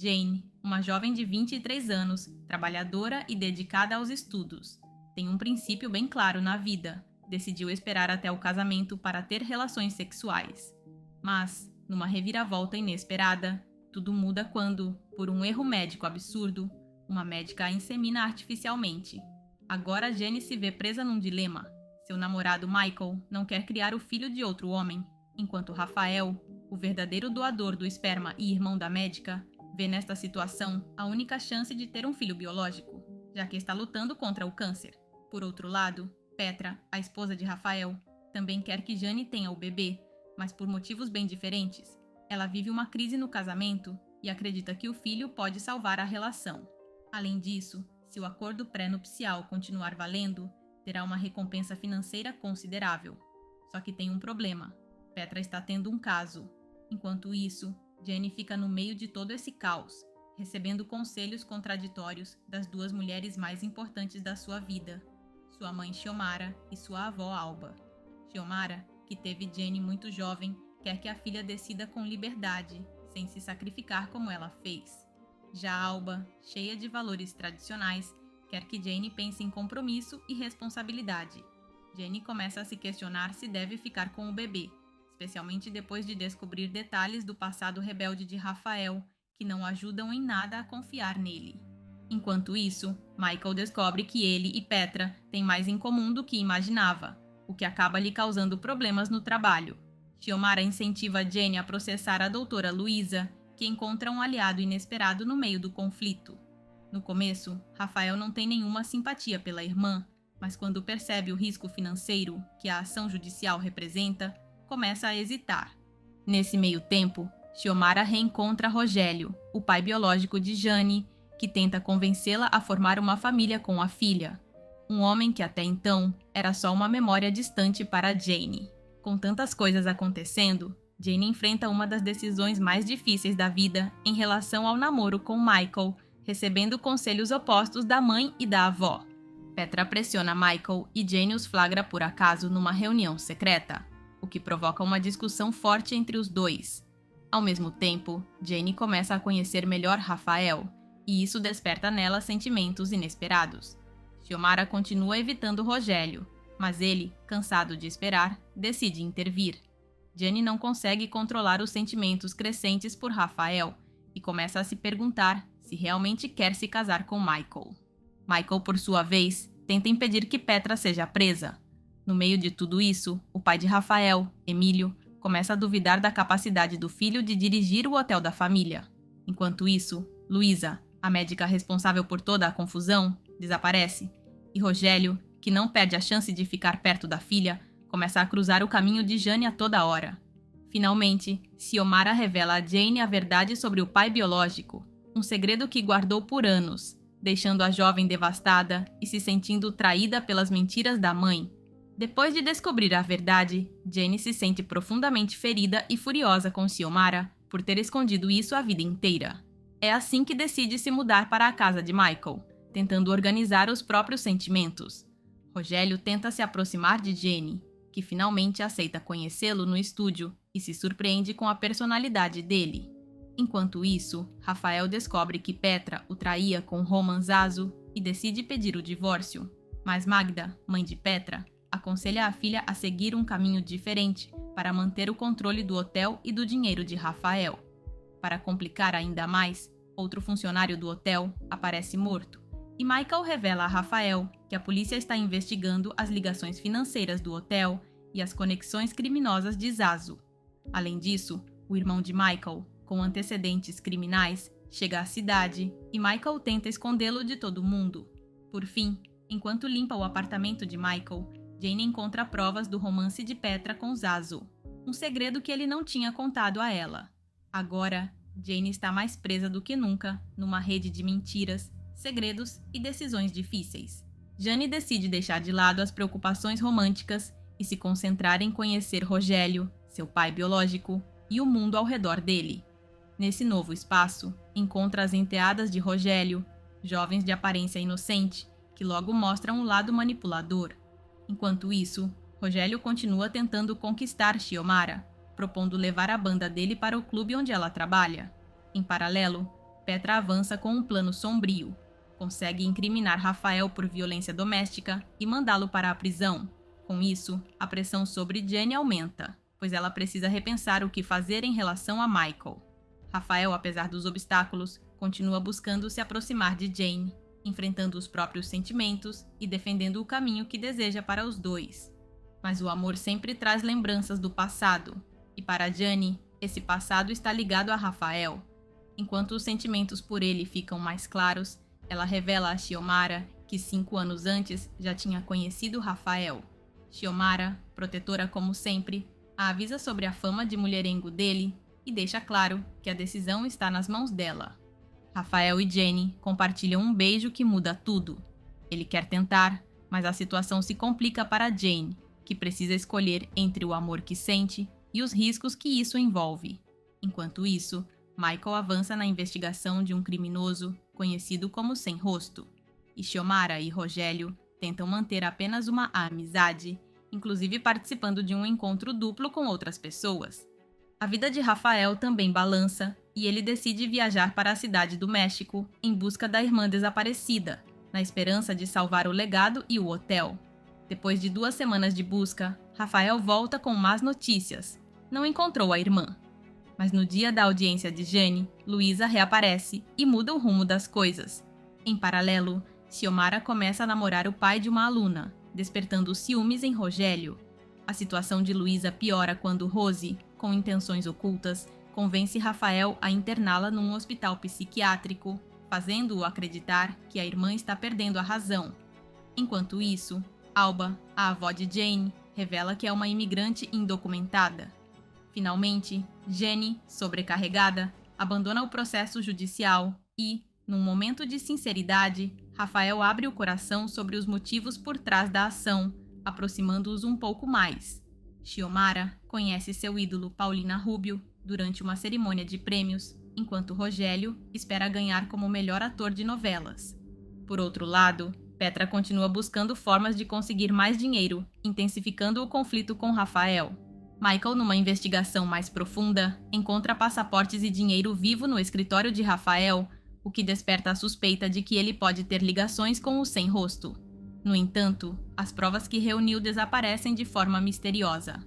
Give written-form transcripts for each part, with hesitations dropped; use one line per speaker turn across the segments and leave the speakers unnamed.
Jane, uma jovem de 23 anos, trabalhadora e dedicada aos estudos. Tem um princípio bem claro na vida. Decidiu esperar até o casamento para ter relações sexuais. Mas, numa reviravolta inesperada, tudo muda quando, por um erro médico absurdo, uma médica a insemina artificialmente. Agora Jane se vê presa num dilema. Seu namorado Michael não quer criar o filho de outro homem, enquanto Rafael, o verdadeiro doador do esperma e irmão da médica, vê nesta situação a única chance de ter um filho biológico, já que está lutando contra o câncer. Por outro lado, Petra, a esposa de Rafael, também quer que Jane tenha o bebê, mas por motivos bem diferentes. Ela vive uma crise no casamento e acredita que o filho pode salvar a relação. Além disso, se o acordo pré-nupcial continuar valendo, terá uma recompensa financeira considerável. Só que tem um problema. Petra está tendo um caso. Enquanto isso, Jane fica no meio de todo esse caos, recebendo conselhos contraditórios das duas mulheres mais importantes da sua vida, sua mãe Xiomara e sua avó Alba. Xiomara, que teve Jane muito jovem, quer que a filha decida com liberdade, sem se sacrificar como ela fez. Já Alba, cheia de valores tradicionais, quer que Jane pense em compromisso e responsabilidade. Jane começa a se questionar se deve ficar com o bebê, especialmente depois de descobrir detalhes do passado rebelde de Rafael, que não ajudam em nada a confiar nele. Enquanto isso, Michael descobre que ele e Petra têm mais em comum do que imaginava, o que acaba lhe causando problemas no trabalho. Xiomara incentiva Jane a processar a doutora Luísa, que encontra um aliado inesperado no meio do conflito. No começo, Rafael não tem nenhuma simpatia pela irmã, mas quando percebe o risco financeiro que a ação judicial representa, começa a hesitar. Nesse meio tempo, Xiomara reencontra Rogélio, o pai biológico de Jane, que tenta convencê-la a formar uma família com a filha. Um homem que até então era só uma memória distante para Jane. Com tantas coisas acontecendo, Jane enfrenta uma das decisões mais difíceis da vida em relação ao namoro com Michael, recebendo conselhos opostos da mãe e da avó. Petra pressiona Michael e Jane os flagra por acaso numa reunião secreta, o que provoca uma discussão forte entre os dois. Ao mesmo tempo, Jane começa a conhecer melhor Rafael, e isso desperta nela sentimentos inesperados. Xiomara continua evitando Rogélio, mas ele, cansado de esperar, decide intervir. Jane não consegue controlar os sentimentos crescentes por Rafael e começa a se perguntar se realmente quer se casar com Michael. Michael, por sua vez, tenta impedir que Petra seja presa. No meio de tudo isso, o pai de Rafael, Emílio, começa a duvidar da capacidade do filho de dirigir o hotel da família. Enquanto isso, Luísa, a médica responsável por toda a confusão, desaparece, e Rogélio, que não perde a chance de ficar perto da filha, começa a cruzar o caminho de Jane a toda hora. Finalmente, Xiomara revela a Jane a verdade sobre o pai biológico, um segredo que guardou por anos, deixando a jovem devastada e se sentindo traída pelas mentiras da mãe. Depois de descobrir a verdade, Jane se sente profundamente ferida e furiosa com Xiomara por ter escondido isso a vida inteira. É assim que decide se mudar para a casa de Michael, tentando organizar os próprios sentimentos. Rogélio tenta se aproximar de Jane, que finalmente aceita conhecê-lo no estúdio e se surpreende com a personalidade dele. Enquanto isso, Rafael descobre que Petra o traía com Roman Zazo e decide pedir o divórcio. Mas Magda, mãe de Petra, aconselha a filha a seguir um caminho diferente para manter o controle do hotel e do dinheiro de Rafael. Para complicar ainda mais, outro funcionário do hotel aparece morto, e Michael revela a Rafael que a polícia está investigando as ligações financeiras do hotel e as conexões criminosas de Zazo. Além disso, o irmão de Michael, com antecedentes criminais, chega à cidade e Michael tenta escondê-lo de todo mundo. Por fim, enquanto limpa o apartamento de Michael, Jane encontra provas do romance de Petra com Zazo, um segredo que ele não tinha contado a ela. Agora, Jane está mais presa do que nunca numa rede de mentiras, segredos e decisões difíceis. Jane decide deixar de lado as preocupações românticas e se concentrar em conhecer Rogélio, seu pai biológico, e o mundo ao redor dele. Nesse novo espaço, encontra as enteadas de Rogélio, jovens de aparência inocente, que logo mostram um lado manipulador. Enquanto isso, Rogélio continua tentando conquistar Xiomara, propondo levar a banda dele para o clube onde ela trabalha. Em paralelo, Petra avança com um plano sombrio. Consegue incriminar Rafael por violência doméstica e mandá-lo para a prisão. Com isso, a pressão sobre Jenny aumenta, pois ela precisa repensar o que fazer em relação a Michael. Rafael, apesar dos obstáculos, continua buscando se aproximar de Jane, enfrentando os próprios sentimentos e defendendo o caminho que deseja para os dois. Mas o amor sempre traz lembranças do passado, e para Jenny, esse passado está ligado a Rafael. Enquanto os sentimentos por ele ficam mais claros, ela revela a Xiomara que 5 anos antes já tinha conhecido Rafael. Xiomara, protetora como sempre, a avisa sobre a fama de mulherengo dele e deixa claro que a decisão está nas mãos dela. Rafael e Jenny compartilham um beijo que muda tudo. Ele quer tentar, mas a situação se complica para Jane, que precisa escolher entre o amor que sente e os riscos que isso envolve. Enquanto isso, Michael avança na investigação de um criminoso conhecido como Sem Rosto, e Xiomara e Rogério tentam manter apenas uma amizade, inclusive participando de um encontro duplo com outras pessoas. A vida de Rafael também balança e ele decide viajar para a cidade do México em busca da irmã desaparecida, na esperança de salvar o legado e o hotel. Depois de 2 semanas de busca, Rafael volta com más notícias. Não encontrou a irmã. Mas no dia da audiência de Jane, Luísa reaparece e muda o rumo das coisas. Em paralelo, Xiomara começa a namorar o pai de uma aluna, despertando ciúmes em Rogério. A situação de Luísa piora quando Rose, com intenções ocultas, convence Rafael a interná-la num hospital psiquiátrico, fazendo-o acreditar que a irmã está perdendo a razão. Enquanto isso, Alba, a avó de Jane, revela que é uma imigrante indocumentada. Finalmente, Jenny, sobrecarregada, abandona o processo judicial e, num momento de sinceridade, Rafael abre o coração sobre os motivos por trás da ação, aproximando-os um pouco mais. Xiomara conhece seu ídolo Paulina Rubio durante uma cerimônia de prêmios, enquanto Rogério espera ganhar como melhor ator de novelas. Por outro lado, Petra continua buscando formas de conseguir mais dinheiro, intensificando o conflito com Rafael. Michael, numa investigação mais profunda, encontra passaportes e dinheiro vivo no escritório de Rafael, o que desperta a suspeita de que ele pode ter ligações com o Sem Rosto. No entanto, as provas que reuniu desaparecem de forma misteriosa.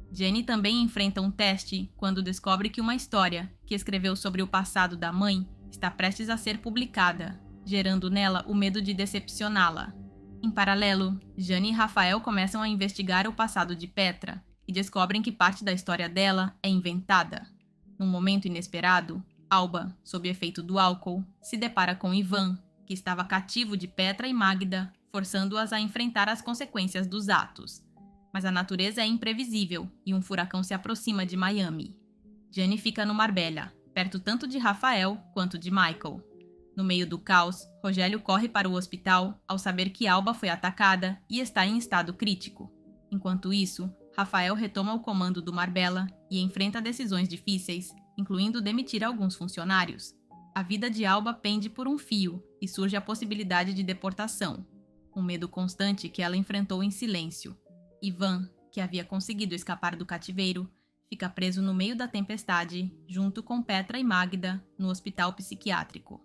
Jenny também enfrenta um teste quando descobre que uma história, que escreveu sobre o passado da mãe, está prestes a ser publicada, gerando nela o medo de decepcioná-la. Em paralelo, Jane e Rafael começam a investigar o passado de Petra e descobrem que parte da história dela é inventada. Num momento inesperado, Alba, sob efeito do álcool, se depara com Ivan, que estava cativo de Petra e Magda, forçando-as a enfrentar as consequências dos atos. Mas a natureza é imprevisível e um furacão se aproxima de Miami. Jenny fica no Marbella, perto tanto de Rafael quanto de Michael. No meio do caos, Rogério corre para o hospital ao saber que Alba foi atacada e está em estado crítico. Enquanto isso, Rafael retoma o comando do Marbella e enfrenta decisões difíceis, incluindo demitir alguns funcionários. A vida de Alba pende por um fio e surge a possibilidade de deportação, um medo constante que ela enfrentou em silêncio. Ivan, que havia conseguido escapar do cativeiro, fica preso no meio da tempestade, junto com Petra e Magda, no hospital psiquiátrico.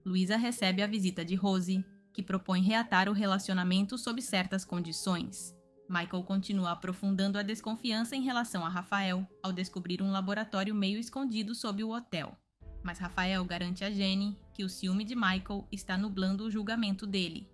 Luísa recebe a visita de Rose, que propõe reatar o relacionamento sob certas condições. Michael continua aprofundando a desconfiança em relação a Rafael ao descobrir um laboratório meio escondido sob o hotel. Mas Rafael garante a Jenny que o ciúme de Michael está nublando o julgamento dele.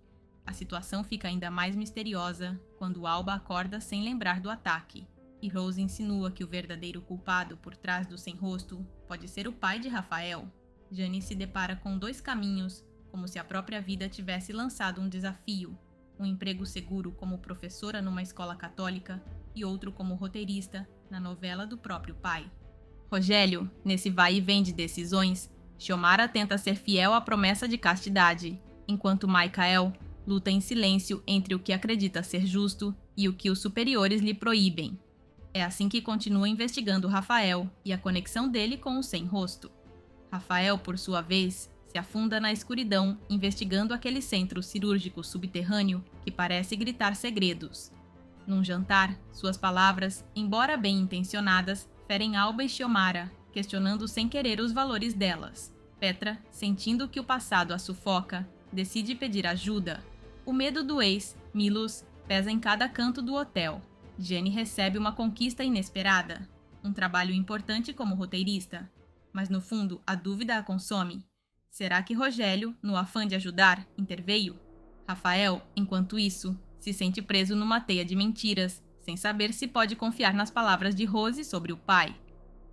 A situação fica ainda mais misteriosa quando Alba acorda sem lembrar do ataque, e Rose insinua que o verdadeiro culpado por trás do Sem Rosto pode ser o pai de Rafael. Jenny se depara com 2 caminhos, como se a própria vida tivesse lançado um desafio: um emprego seguro como professora numa escola católica e outro como roteirista na novela do próprio pai. Rogério, nesse vai e vem de decisões, Xiomara tenta ser fiel à promessa de castidade, enquanto Michael luta em silêncio entre o que acredita ser justo e o que os superiores lhe proíbem. É assim que continua investigando Rafael e a conexão dele com o Sem Rosto. Rafael, por sua vez, se afunda na escuridão, investigando aquele centro cirúrgico subterrâneo que parece gritar segredos. Num jantar, suas palavras, embora bem intencionadas, ferem Alba e Xiomara, questionando sem querer os valores delas. Petra, sentindo que o passado a sufoca, decide pedir ajuda. O medo do ex, Milos, pesa em cada canto do hotel. Jenny recebe uma conquista inesperada, um trabalho importante como roteirista, mas no fundo a dúvida a consome. Será que Rogério, no afã de ajudar, interveio? Rafael, enquanto isso, se sente preso numa teia de mentiras, sem saber se pode confiar nas palavras de Rose sobre o pai.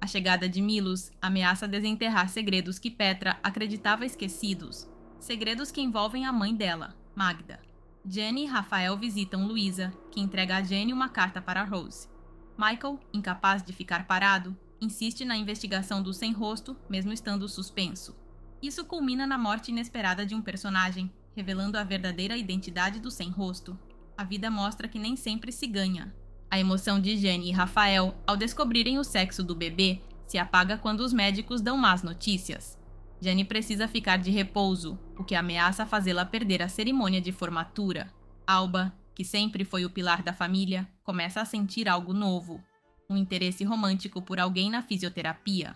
A chegada de Milos ameaça desenterrar segredos que Petra acreditava esquecidos, segredos que envolvem a mãe dela, Magda. Jenny e Rafael visitam Luísa, que entrega a Jenny uma carta para Rose. Michael, incapaz de ficar parado, insiste na investigação do sem-rosto, mesmo estando suspenso. Isso culmina na morte inesperada de um personagem, revelando a verdadeira identidade do sem-rosto. A vida mostra que nem sempre se ganha. A emoção de Jenny e Rafael, ao descobrirem o sexo do bebê, se apaga quando os médicos dão más notícias. Jenny precisa ficar de repouso, o que ameaça fazê-la perder a cerimônia de formatura. Alba, que sempre foi o pilar da família, começa a sentir algo novo. Um interesse romântico por alguém na fisioterapia.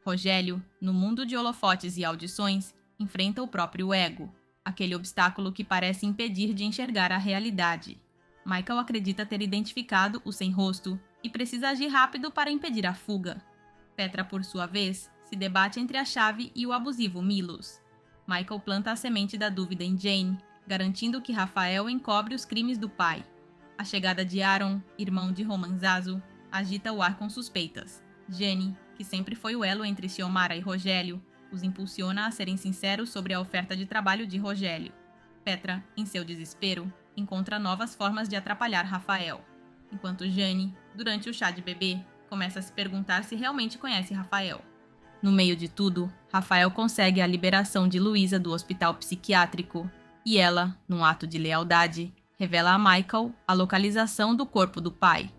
Rogério, no mundo de holofotes e audições, enfrenta o próprio ego, aquele obstáculo que parece impedir de enxergar a realidade. Michael acredita ter identificado o sem-rosto e precisa agir rápido para impedir a fuga. Petra, por sua vez, se debate entre a chave e o abusivo Milos. Michael planta a semente da dúvida em Jane, garantindo que Rafael encobre os crimes do pai. A chegada de Aaron, irmão de Roman Zazo, agita o ar com suspeitas. Jenny, que sempre foi o elo entre Xiomara e Rogério, os impulsiona a serem sinceros sobre a oferta de trabalho de Rogério. Petra, em seu desespero, encontra novas formas de atrapalhar Rafael, enquanto Jane, durante o chá de bebê, começa a se perguntar se realmente conhece Rafael. No meio de tudo, Rafael consegue a liberação de Luísa do hospital psiquiátrico, e ela, num ato de lealdade, revela a Michael a localização do corpo do pai.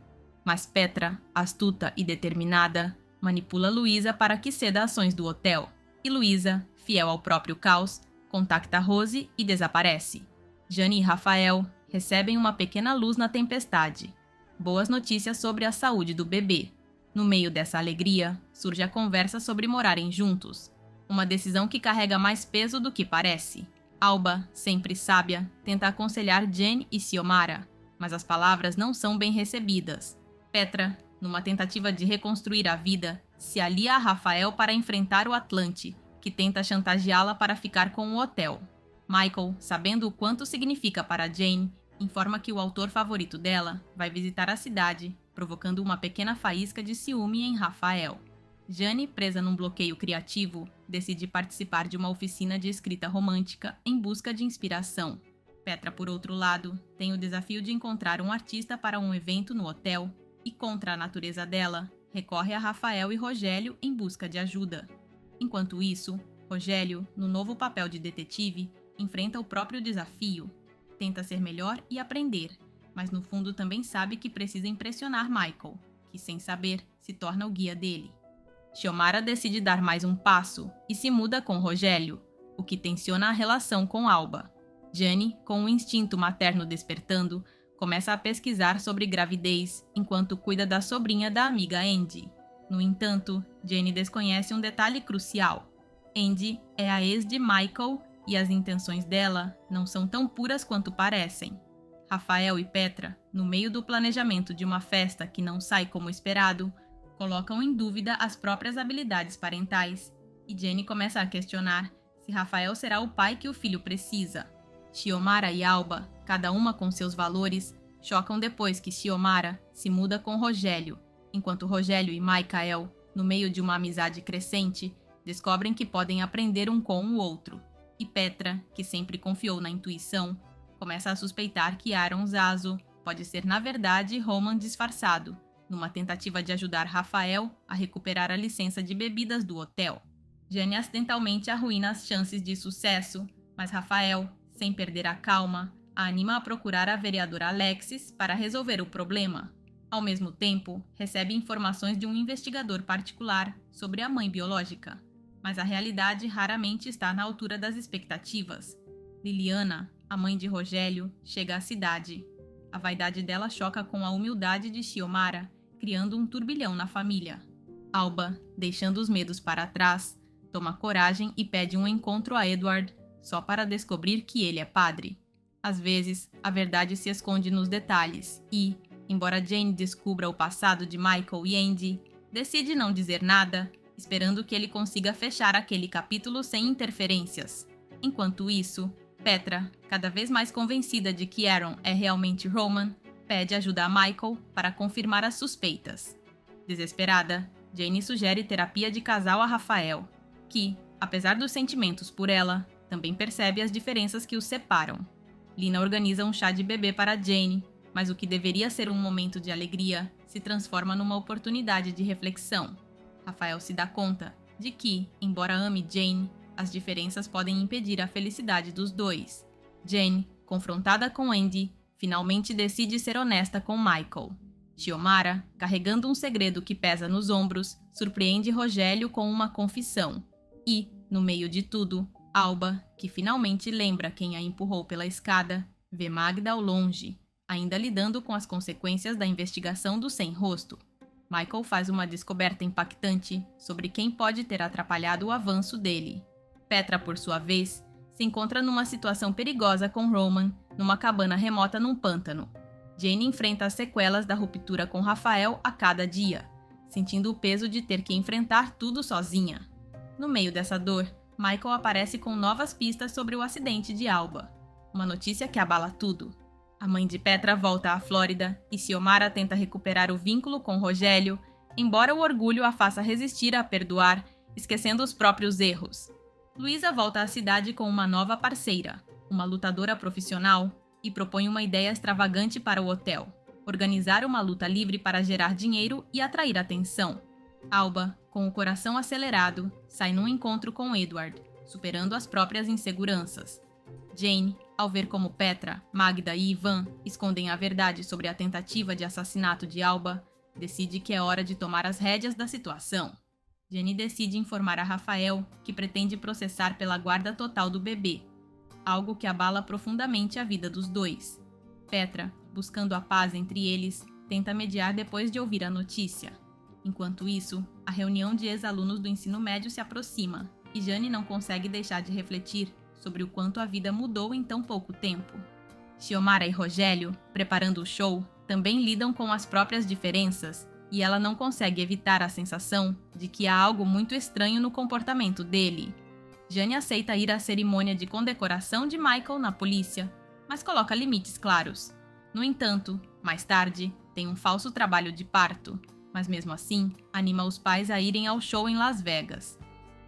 Mas Petra, astuta e determinada, manipula Luísa para que ceda ações do hotel, e Luísa, fiel ao próprio caos, contacta Rose e desaparece. Jane e Rafael recebem uma pequena luz na tempestade. Boas notícias sobre a saúde do bebê. No meio dessa alegria, surge a conversa sobre morarem juntos. Uma decisão que carrega mais peso do que parece. Alba, sempre sábia, tenta aconselhar Jane e Xiomara, mas as palavras não são bem recebidas. Petra, numa tentativa de reconstruir a vida, se alia a Rafael para enfrentar o Atlante, que tenta chantageá-la para ficar com o hotel. Michael, sabendo o quanto significa para Jane, informa que o autor favorito dela vai visitar a cidade, provocando uma pequena faísca de ciúme em Rafael. Jane, presa num bloqueio criativo, decide participar de uma oficina de escrita romântica em busca de inspiração. Petra, por outro lado, tem o desafio de encontrar um artista para um evento no hotel e, contra a natureza dela, recorre a Rafael e Rogério em busca de ajuda. Enquanto isso, Rogério, no novo papel de detetive, enfrenta o próprio desafio. Tenta ser melhor e aprender, mas no fundo também sabe que precisa impressionar Michael, que, sem saber, se torna o guia dele. Xiomara decide dar mais um passo e se muda com Rogério, o que tensiona a relação com Alba. Jane, com o instinto materno despertando, começa a pesquisar sobre gravidez enquanto cuida da sobrinha da amiga Andy. No entanto, Jane desconhece um detalhe crucial. Andy é a ex de Michael e as intenções dela não são tão puras quanto parecem. Rafael e Petra, no meio do planejamento de uma festa que não sai como esperado, colocam em dúvida as próprias habilidades parentais, e Jenny começa a questionar se Rafael será o pai que o filho precisa. Xiomara e Alba, cada uma com seus valores, chocam depois que Xiomara se muda com Rogério, enquanto Rogério e Michael, no meio de uma amizade crescente, descobrem que podem aprender um com o outro. E Petra, que sempre confiou na intuição, começa a suspeitar que Aaron Zazo pode ser na verdade Roman disfarçado, numa tentativa de ajudar Rafael a recuperar a licença de bebidas do hotel. Jane acidentalmente arruína as chances de sucesso, mas Rafael, sem perder a calma, a anima a procurar a vereadora Alexis para resolver o problema. Ao mesmo tempo, recebe informações de um investigador particular sobre a mãe biológica, mas a realidade raramente está na altura das expectativas. Liliana, a mãe de Rogério, chega à cidade. A vaidade dela choca com a humildade de Xiomara, criando um turbilhão na família. Alba, deixando os medos para trás, toma coragem e pede um encontro a Edward, só para descobrir que ele é padre. Às vezes, a verdade se esconde nos detalhes e, embora Jane descubra o passado de Michael e Andy, decide não dizer nada, esperando que ele consiga fechar aquele capítulo sem interferências. Enquanto isso, Petra, cada vez mais convencida de que Aaron é realmente Roman, pede ajuda a Michael para confirmar as suspeitas. Desesperada, Jane sugere terapia de casal a Rafael, que, apesar dos sentimentos por ela, também percebe as diferenças que os separam. Lina organiza um chá de bebê para Jane, mas o que deveria ser um momento de alegria se transforma numa oportunidade de reflexão. Rafael se dá conta de que, embora ame Jane, as diferenças podem impedir a felicidade dos dois. Jane, confrontada com Andy, finalmente decide ser honesta com Michael. Xiomara, carregando um segredo que pesa nos ombros, surpreende Rogério com uma confissão. E, no meio de tudo, Alba, que finalmente lembra quem a empurrou pela escada, vê Magda ao longe, ainda lidando com as consequências da investigação do sem-rosto. Michael faz uma descoberta impactante sobre quem pode ter atrapalhado o avanço dele. Petra, por sua vez, se encontra numa situação perigosa com Roman, numa cabana remota num pântano. Jane enfrenta as sequelas da ruptura com Rafael a cada dia, sentindo o peso de ter que enfrentar tudo sozinha. No meio dessa dor, Michael aparece com novas pistas sobre o acidente de Alba, uma notícia que abala tudo. A mãe de Petra volta à Flórida e Xiomara tenta recuperar o vínculo com Rogério, embora o orgulho a faça resistir a perdoar, esquecendo os próprios erros. Luísa volta à cidade com uma nova parceira, uma lutadora profissional, e propõe uma ideia extravagante para o hotel: organizar uma luta livre para gerar dinheiro e atrair atenção. Alba, com o coração acelerado, sai num encontro com Edward, superando as próprias inseguranças. Jane, ao ver como Petra, Magda e Ivan escondem a verdade sobre a tentativa de assassinato de Alba, decide que é hora de tomar as rédeas da situação. Jane decide informar a Rafael que pretende processar pela guarda total do bebê, algo que abala profundamente a vida dos dois. Petra, buscando a paz entre eles, tenta mediar depois de ouvir a notícia. Enquanto isso, a reunião de ex-alunos do ensino médio se aproxima, e Jane não consegue deixar de refletir sobre o quanto a vida mudou em tão pouco tempo. Xiomara e Rogério, preparando o show, também lidam com as próprias diferenças, e ela não consegue evitar a sensação de que há algo muito estranho no comportamento dele. Jane aceita ir à cerimônia de condecoração de Michael na polícia, mas coloca limites claros. No entanto, mais tarde, tem um falso trabalho de parto, mas mesmo assim, anima os pais a irem ao show em Las Vegas.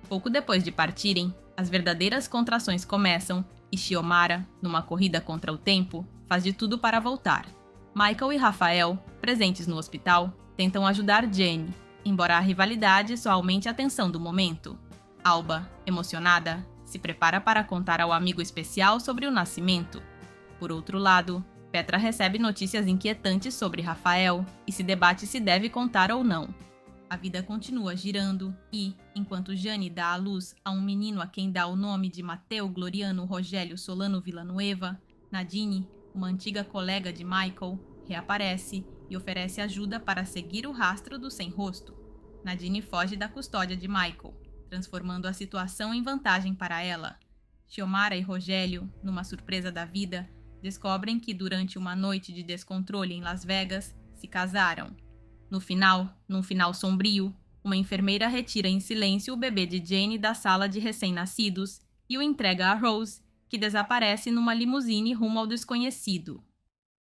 Pouco depois de partirem, as verdadeiras contrações começam e Xiomara, numa corrida contra o tempo, faz de tudo para voltar. Michael e Rafael, presentes no hospital, tentam ajudar Jane, embora a rivalidade só aumente a tensão do momento. Alba, emocionada, se prepara para contar ao amigo especial sobre o nascimento. Por outro lado, Petra recebe notícias inquietantes sobre Rafael e se debate se deve contar ou não. A vida continua girando e, enquanto Jane dá à luz a um menino a quem dá o nome de Mateu Gloriano Rogério Solano Villanueva, Nadine, uma antiga colega de Michael, reaparece e oferece ajuda para seguir o rastro do sem-rosto. Nadine foge da custódia de Michael, transformando a situação em vantagem para ela. Xiomara e Rogério, numa surpresa da vida, descobrem que durante uma noite de descontrole em Las Vegas, se casaram. No final, num final sombrio, uma enfermeira retira em silêncio o bebê de Jane da sala de recém-nascidos e o entrega a Rose, que desaparece numa limusine rumo ao desconhecido.